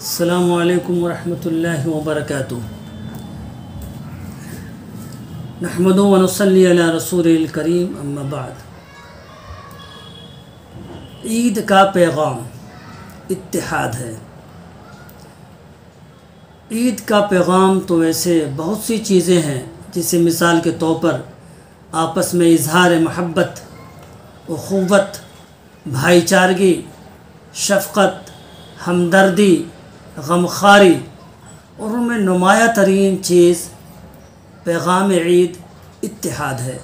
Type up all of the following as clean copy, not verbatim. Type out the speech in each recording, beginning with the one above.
السلام علیکم ورحمۃ اللہ وبرکاتہ۔ نحمد و نصلی علی رسول الکریم، اما بعد۔ عید کا پیغام اتحاد ہے۔ عید کا پیغام تو ویسے بہت سی چیزیں ہیں، جیسے مثال کے طور پر آپس میں اظہار محبت، اخوت، بھائی چارگی، شفقت، ہمدردی، غمخواری، اور ان میں نمایاں ترین چیز پیغام عید اتحاد ہے۔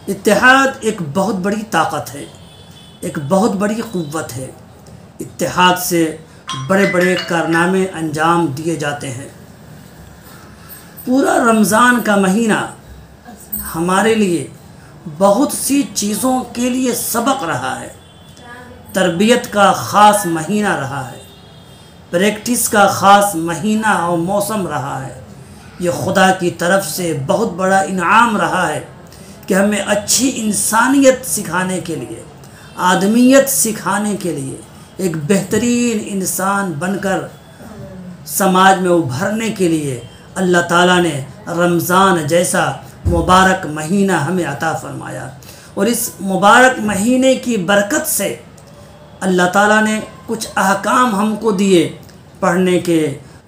اتحاد ایک بہت بڑی طاقت ہے، ایک بہت بڑی قوت ہے۔ اتحاد سے بڑے بڑے کارنامے انجام دیے جاتے ہیں۔ پورا رمضان کا مہینہ ہمارے لیے بہت سی چیزوں کے لیے سبق رہا ہے، تربیت کا خاص مہینہ رہا ہے، پریکٹس کا خاص مہینہ اور موسم رہا ہے۔ یہ خدا کی طرف سے بہت بڑا انعام رہا ہے کہ ہمیں اچھی انسانیت سکھانے کے لیے، آدمیت سکھانے کے لیے، ایک بہترین انسان بن کر سماج میں ابھرنے کے لیے اللہ تعالیٰ نے رمضان جیسا مبارک مہینہ ہمیں عطا فرمایا۔ اور اس مبارک مہینے کی برکت سے اللہ تعالیٰ نے کچھ احکام ہم کو دیے، پڑھنے کے،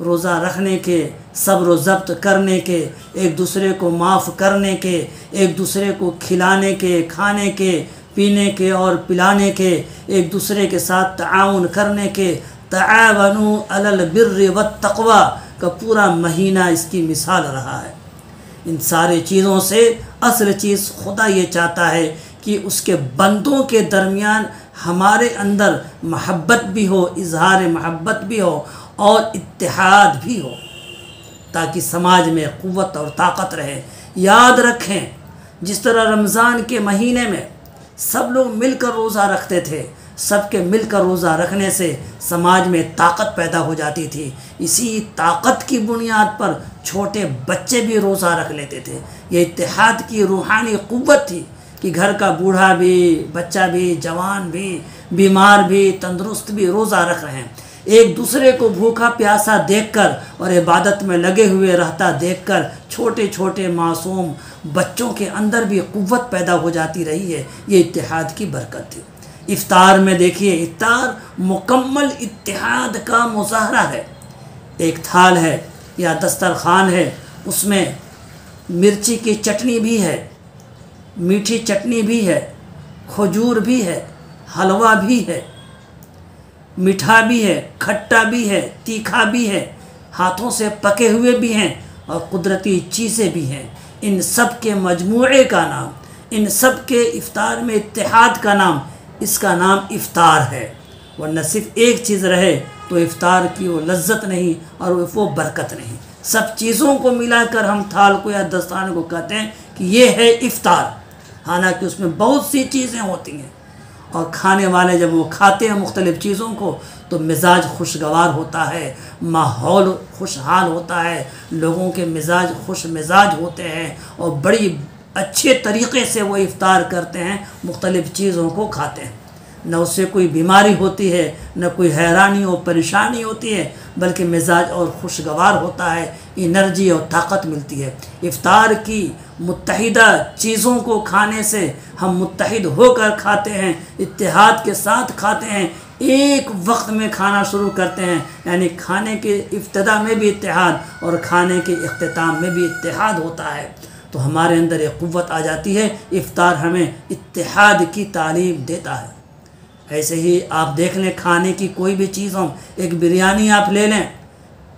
روزہ رکھنے کے، صبر و ضبط کرنے کے، ایک دوسرے کو معاف کرنے کے، ایک دوسرے کو کھلانے کے، کھانے کے، پینے کے اور پلانے کے، ایک دوسرے کے ساتھ تعاون کرنے کے۔ تعاونوا علی البر والتقوی کا پورا مہینہ اس کی مثال رہا ہے۔ ان ساری چیزوں سے اصل چیز خدا یہ چاہتا ہے کہ اس کے بندوں کے درمیان ہمارے اندر محبت بھی ہو، اظہار محبت بھی ہو اور اتحاد بھی ہو، تاکہ سماج میں قوت اور طاقت رہے۔ یاد رکھیں، جس طرح رمضان کے مہینے میں سب لوگ مل کر روزہ رکھتے تھے، سب کے مل کر روزہ رکھنے سے سماج میں طاقت پیدا ہو جاتی تھی۔ اسی طاقت کی بنیاد پر چھوٹے بچے بھی روزہ رکھ لیتے تھے۔ یہ اتحاد کی روحانی قوت تھی کہ گھر کا بوڑھا بھی، بچہ بھی، جوان بھی، بیمار بھی، تندرست بھی روزہ رکھ رہے ہیں۔ ایک دوسرے کو بھوکا پیاسا دیکھ کر اور عبادت میں لگے ہوئے رہتا دیکھ کر چھوٹے چھوٹے معصوم بچوں کے اندر بھی قوت پیدا ہو جاتی رہی ہے۔ یہ اتحاد کی برکت تھی۔ افطار میں دیکھیے، افطار مکمل اتحاد کا مظاہرہ ہے۔ ایک تھال ہے یا دسترخوان ہے، اس میں مرچی کی چٹنی بھی ہے، میٹھی چٹنی بھی ہے، کھجور بھی ہے، حلوہ بھی ہے، میٹھا بھی ہے، کھٹا بھی ہے، تیکھا بھی ہے، ہاتھوں سے پکے ہوئے بھی ہیں اور قدرتی چیزیں بھی ہیں۔ ان سب کے مجموعے کا نام، ان سب کے افطار میں اتحاد کا نام، اس کا نام افطار ہے۔ ورنہ صرف ایک چیز رہے تو افطار کی وہ لذت نہیں اور وہ برکت نہیں۔ سب چیزوں کو ملا کر ہم تھال کو یا دسترخوان کو کہتے ہیں کہ یہ ہے افطار، حالانکہ اس میں بہت سی چیزیں ہوتی ہیں، اور کھانے والے جب وہ کھاتے ہیں مختلف چیزوں کو تو مزاج خوشگوار ہوتا ہے، ماحول خوشحال ہوتا ہے، لوگوں کے مزاج خوش مزاج ہوتے ہیں اور بڑی اچھے طریقے سے وہ افطار کرتے ہیں، مختلف چیزوں کو کھاتے ہیں۔ نہ اس سے کوئی بیماری ہوتی ہے، نہ کوئی حیرانی اور پریشانی ہوتی ہے، بلکہ مزاج اور خوشگوار ہوتا ہے، انرجی اور طاقت ملتی ہے۔ افطار کی متحدہ چیزوں کو کھانے سے ہم متحد ہو کر کھاتے ہیں، اتحاد کے ساتھ کھاتے ہیں، ایک وقت میں کھانا شروع کرتے ہیں، یعنی کھانے کے ابتدا میں بھی اتحاد اور کھانے کے اختتام میں بھی اتحاد ہوتا ہے، تو ہمارے اندر ایک قوت آ جاتی ہے۔ افطار ہمیں اتحاد کی تعلیم دیتا ہے۔ ایسے ہی آپ دیکھ لیں، کھانے کی کوئی بھی چیز ہو، ایک بریانی آپ لے لیں،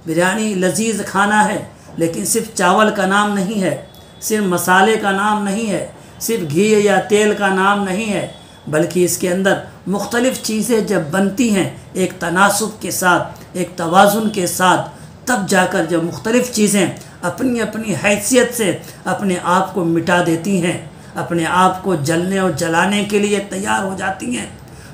بریانی لذیذ کھانا ہے، لیکن صرف چاول کا نام نہیں ہے، صرف مسالے کا نام نہیں ہے، صرف گھی یا تیل کا نام نہیں ہے، بلکہ اس کے اندر مختلف چیزیں جب بنتی ہیں ایک تناسب کے ساتھ، ایک توازن کے ساتھ، تب جا کر جب مختلف چیزیں اپنی اپنی حیثیت سے اپنے آپ کو مٹا دیتی ہیں، اپنے آپ کو جلنے اور جلانے کے لیے تیار ہو جاتی ہیں،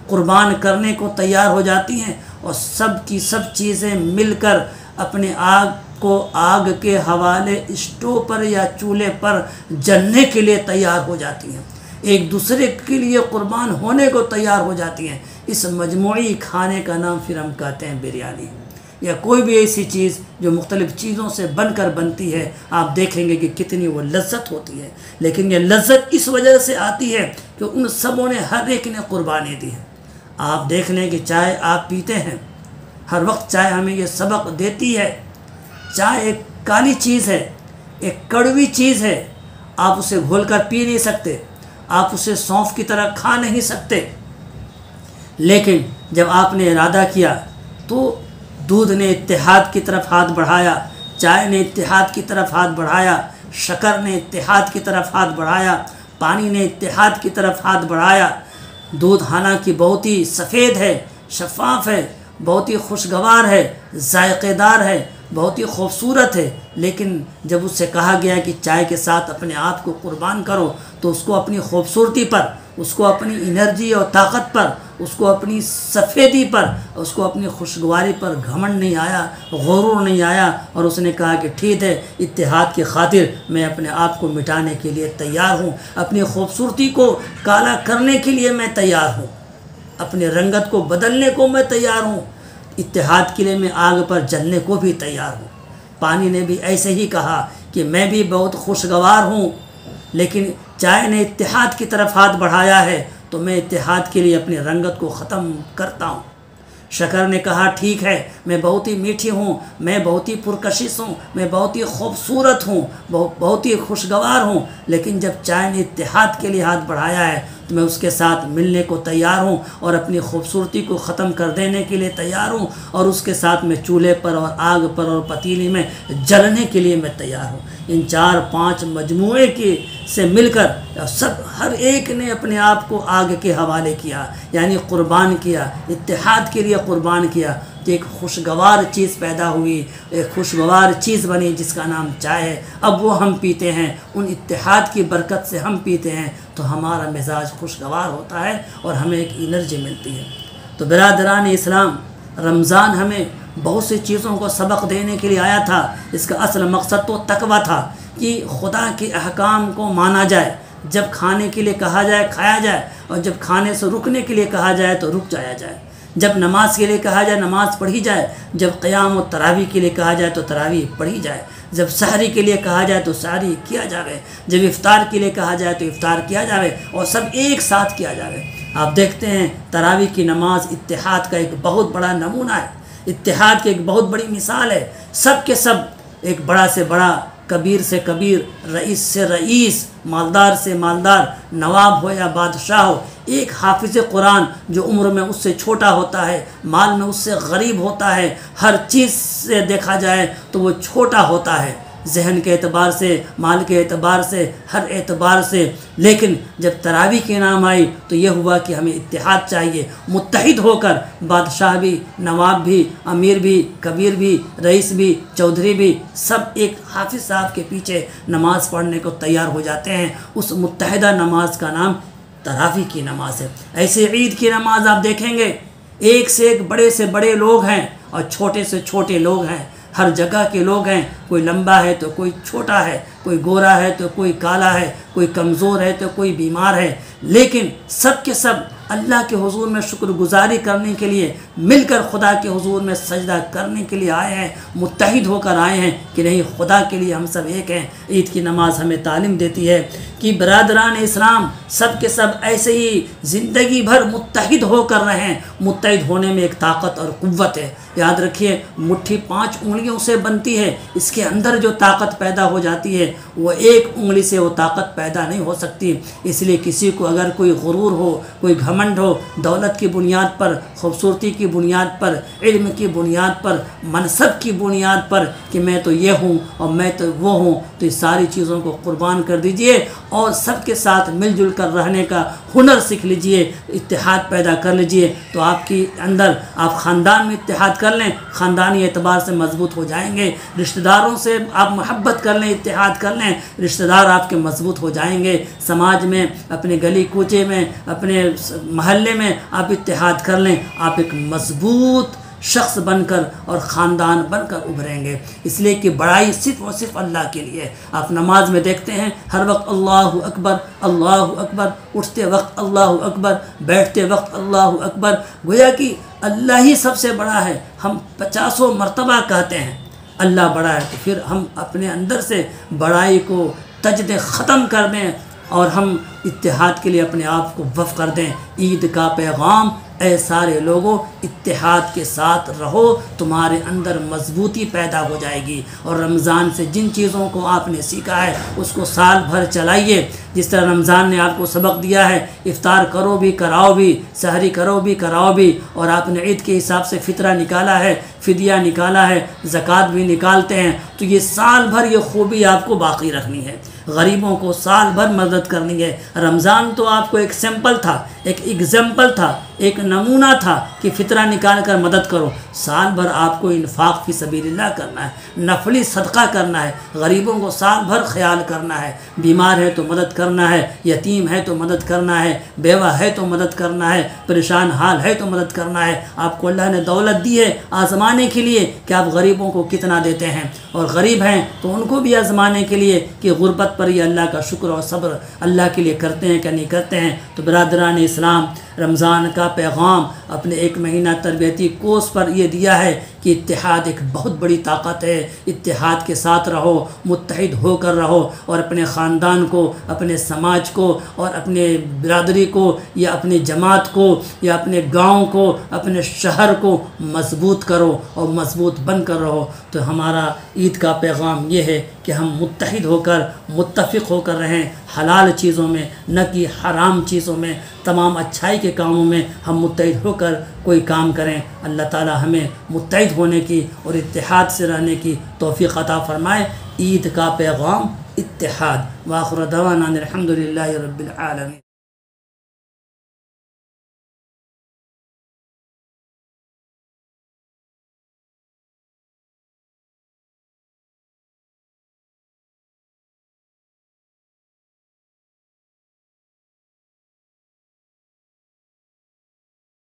قربان کرنے کو تیار ہو جاتی ہیں، اور سب کی سب چیزیں مل کر اپنے آگ کو آگ کے حوالے اسٹو پر یا چولہے پر جلنے کے لیے تیار ہو جاتی ہیں، ایک دوسرے کے لیے قربان ہونے کو تیار ہو جاتی ہیں۔ اس مجموعی کھانے کا نام پھر ہم کہتے ہیں بریانی۔ یا کوئی بھی ایسی چیز جو مختلف چیزوں سے بن کر بنتی ہے، آپ دیکھیں گے کہ کتنی وہ لذت ہوتی ہے، لیکن یہ لذت اس وجہ سے آتی ہے کہ ان سبوں نے ہر ایک نے قربانی دی ہے۔ آپ دیکھ لیں کہ چائے آپ پیتے ہیں، ہر وقت چائے ہمیں یہ سبق دیتی ہے، چائے ایک کالی چیز ہے، ایک کڑوی چیز ہے، آپ اسے گھول کر پی نہیں سکتے، آپ اسے سونف کی طرح کھا نہیں سکتے، لیکن جب آپ نے ارادہ کیا تو دودھ نے اتحاد کی طرف ہاتھ بڑھایا، چائے نے اتحاد کی طرف ہاتھ بڑھایا، شکر نے اتحاد کی طرف ہاتھ بڑھایا، پانی نے اتحاد کی طرف ہاتھ بڑھایا۔ دودھ حالانکہ بہت ہی سفید ہے، شفاف ہے، بہت ہی خوشگوار ہے، ذائقے دار ہے، بہت ہی خوبصورت ہے، لیکن جب اس سے کہا گیا کہ چائے کے ساتھ اپنے آپ کو قربان کرو تو اس کو اپنی خوبصورتی پر، اس کو اپنی انرجی اور طاقت پر، اس کو اپنی سفیدی پر، اس کو اپنی خوشگواری پر گھمنڈ نہیں آیا، غرور نہیں آیا، اور اس نے کہا کہ ٹھیک ہے، اتحاد کی خاطر میں اپنے آپ کو مٹانے کے لیے تیار ہوں، اپنی خوبصورتی کو کالا کرنے کے لیے میں تیار ہوں، اپنی رنگت کو بدلنے کو میں تیار ہوں، اتحاد کے لیے میں آگ پر جلنے کو بھی تیار ہوں۔ پانی نے بھی ایسے ہی کہا کہ میں بھی بہت خوشگوار ہوں، لیکن چائے نے اتحاد کی طرف ہاتھ بڑھایا ہے تو میں اتحاد کے لیے اپنی رنگت کو ختم کرتا ہوں۔ شکر نے کہا ٹھیک ہے، میں بہت ہی میٹھی ہوں، میں بہت ہی پرکشش ہوں، میں بہت ہی خوبصورت ہوں، بہت ہی خوشگوار ہوں، لیکن جب چائے نے اتحاد کے لیے ہاتھ بڑھایا ہے تو میں اس کے ساتھ ملنے کو تیار ہوں اور اپنی خوبصورتی کو ختم کر دینے کے لیے تیار ہوں، اور اس کے ساتھ میں چولہے پر اور آگ پر اور پتیلی میں جلنے کے لیے میں تیار ہوں۔ ان 4-5 مجموعے سے مل کر ہر ایک نے اپنے آپ کو آگ کے حوالے کیا، یعنی قربان کیا، اتحاد کے لیے قربان کیا، تو ایک خوشگوار چیز پیدا ہوئی، ایک خوشگوار چیز بنی جس کا نام چائے ہے۔ اب وہ ہم پیتے ہیں، ان اتحاد کی برکت سے ہم پیتے ہیں تو ہمارا مزاج خوشگوار ہوتا ہے اور ہمیں ایک انرجی ملتی ہے۔ تو برادران اسلام، رمضان ہمیں بہت سی چیزوں کو سبق دینے کے لیے آیا تھا۔ اس کا اصل مقصد تو تقویٰ تھا کہ خدا کے احکام کو مانا جائے، جب کھانے کے لیے کہا جائے کھایا جائے، اور جب کھانے سے رکنے کے لیے کہا جائے تو رک جایا جائے، جب نماز کے لیے کہا جائے نماز پڑھی جائے، جب قیام و تراویح کے لیے کہا جائے تو تراویح پڑھی جائے، جب سحری کے لیے کہا جائے تو سحری کیا جائے، جب افطار کے لیے کہا جائے تو افطار کیا جائے، اور سب ایک ساتھ کیا جائے۔ آپ دیکھتے ہیں تراویح کی نماز اتحاد کا ایک بہت بڑا نمونہ ہے، اتحاد کی ایک بہت بڑی مثال ہے۔ سب کے سب، ایک بڑا سے بڑا، کبیر سے کبیر، رئیس سے رئیس، مالدار سے مالدار، نواب ہو یا بادشاہ ہو، ایک حافظ قرآن جو عمر میں اس سے چھوٹا ہوتا ہے، مال میں اس سے غریب ہوتا ہے، ہر چیز سے دیکھا جائے تو وہ چھوٹا ہوتا ہے، ذہن کے اعتبار سے، مال کے اعتبار سے، ہر اعتبار سے، لیکن جب تراویح کے نام آئی تو یہ ہوا کہ ہمیں اتحاد چاہیے، متحد ہو کر بادشاہ بھی، نواب بھی، امیر بھی، کبیر بھی، رئیس بھی، چودھری بھی، سب ایک حافظ صاحب کے پیچھے نماز پڑھنے کو تیار ہو جاتے ہیں۔ اس متحدہ نماز کا نام تراویح کی نماز ہے۔ ایسے عید کی نماز آپ دیکھیں گے، ایک سے ایک بڑے سے بڑے لوگ ہیں اور چھوٹے سے چھوٹے لوگ ہیں، ہر جگہ کے لوگ ہیں، کوئی لمبا ہے تو کوئی چھوٹا ہے، کوئی گورا ہے تو کوئی کالا ہے، کوئی کمزور ہے تو کوئی بیمار ہے، لیکن سب کے سب اللہ کے حضور میں شکر گزاری کرنے کے لیے، مل کر خدا کے حضور میں سجدہ کرنے کے لیے آئے ہیں، متحد ہو کر آئے ہیں کہ نہیں، خدا کے لیے ہم سب ایک ہیں۔ عید کی نماز ہمیں تعلیم دیتی ہے کہ برادران اسلام سب کے سب ایسے ہی زندگی بھر متحد ہو کر رہیں۔ متحد ہونے میں ایک طاقت اور قوت ہے، یاد رکھیے، مٹھی 5 انگلیوں سے بنتی ہے، اس کے اندر جو طاقت پیدا ہو جاتی ہے وہ ایک انگلی سے وہ طاقت پیدا نہیں ہو سکتی۔ اس لیے کسی کو اگر کوئی غرور ہو، کوئی گھمنڈ ہو، دولت کی بنیاد پر، خوبصورتی کی بنیاد پر، علم کی بنیاد پر، منصب کی بنیاد پر کہ میں تو یہ ہوں اور میں تو وہ ہوں، تو اس ساری چیزوں کو قربان کر دیجئے اور سب کے ساتھ مل جل کر رہنے کا ہنر سیکھ لیجئے، اتحاد پیدا کر لیجئے، تو آپ کی اندر، آپ خاندان میں اتحاد کر لیں، خاندانی اعتبار سے مضبوط ہو جائیں گے، رشتہ داروں سے آپ محبت کر لیں، اتحاد کر لیں، رشتہ دار آپ کے مضبوط ہو جائیں گے، سماج میں، اپنے گلی کوچے میں، اپنے محلے میں آپ اتحاد کر لیں، آپ ایک مضبوط شخص بن کر اور خاندان بن کر ابھریں گے۔ اس لیے کہ بڑائی صرف اور صرف اللہ کے لیے۔ آپ نماز میں دیکھتے ہیں ہر وقت اللہ اکبر، اللہ اکبر، اٹھتے وقت اللہ اکبر، بیٹھتے وقت اللہ اکبر، گویا کہ اللہ ہی سب سے بڑا ہے، ہم 50 مرتبہ کہتے ہیں اللہ بڑا ہے، تو پھر ہم اپنے اندر سے بڑائی کو تجد ختم کر دیں اور ہم اتحاد کے لیے اپنے آپ کو وقف کر دیں۔ عید کا پیغام، اے سارے لوگوں اتحاد کے ساتھ رہو، تمہارے اندر مضبوطی پیدا ہو جائے گی، اور رمضان سے جن چیزوں کو آپ نے سیکھا ہے اس کو سال بھر چلائیے۔ جس طرح رمضان نے آپ کو سبق دیا ہے افطار کرو بھی کراؤ بھی، سحری کرو بھی کراؤ بھی، اور آپ نے عید کے حساب سے فطرہ نکالا ہے، فدیہ نکالا ہے، زکوٰۃ بھی نکالتے ہیں، تو یہ سال بھر یہ خوبی آپ کو باقی رکھنی ہے، غریبوں کو سال بھر مدد کرنی ہے۔ رمضان تو آپ کو ایک سمپل تھا، ایک ایگزامپل تھا، ایک نمونہ تھا کہ فطرہ نکال کر مدد کرو۔ سال بھر آپ کو انفاق فی سبیل اللہ کرنا ہے، نفلی صدقہ کرنا ہے، غریبوں کو سال بھر خیال کرنا ہے، بیمار ہے تو مدد کرنا ہے، یتیم ہے تو مدد کرنا ہے، بیوہ ہے تو مدد کرنا ہے، پریشان حال ہے تو مدد کرنا ہے۔ آپ کو اللہ نے دولت دی ہے آزمانے کے لیے کہ آپ غریبوں کو کتنا دیتے ہیں، اور غریب ہیں تو ان کو بھی آزمانے کے لیے کہ غربت پر یہ اللہ کا شکر اور صبر اللہ کے لیے کرتے ہیں کہ نہیں کرتے ہیں۔ تو برادران اسلام، رمضان کا پیغام اپنے 1 مہینہ تربیتی کورس پر یہ دیا ہے کہ اتحاد ایک بہت بڑی طاقت ہے، اتحاد کے ساتھ رہو، متحد ہو کر رہو، اور اپنے خاندان کو، اپنے سماج کو، اور اپنے برادری کو، یا اپنی جماعت کو، یا اپنے گاؤں کو، اپنے شہر کو مضبوط کرو اور مضبوط بن کر رہو۔ تو ہمارا عید کا پیغام یہ ہے کہ ہم متحد ہو کر، متفق ہو کر رہیں، حلال چیزوں میں نہ کہ حرام چیزوں میں، تمام اچھائی کے کاموں میں ہم متحد ہو کر کوئی کام کریں۔ اللہ تعالی ہمیں متحد ہونے کی اور اتحاد سے رہنے کی توفیق عطا فرمائے۔ عید کا پیغام اتحاد۔ وآخر دعوانا الحمد للہ رب العالمین۔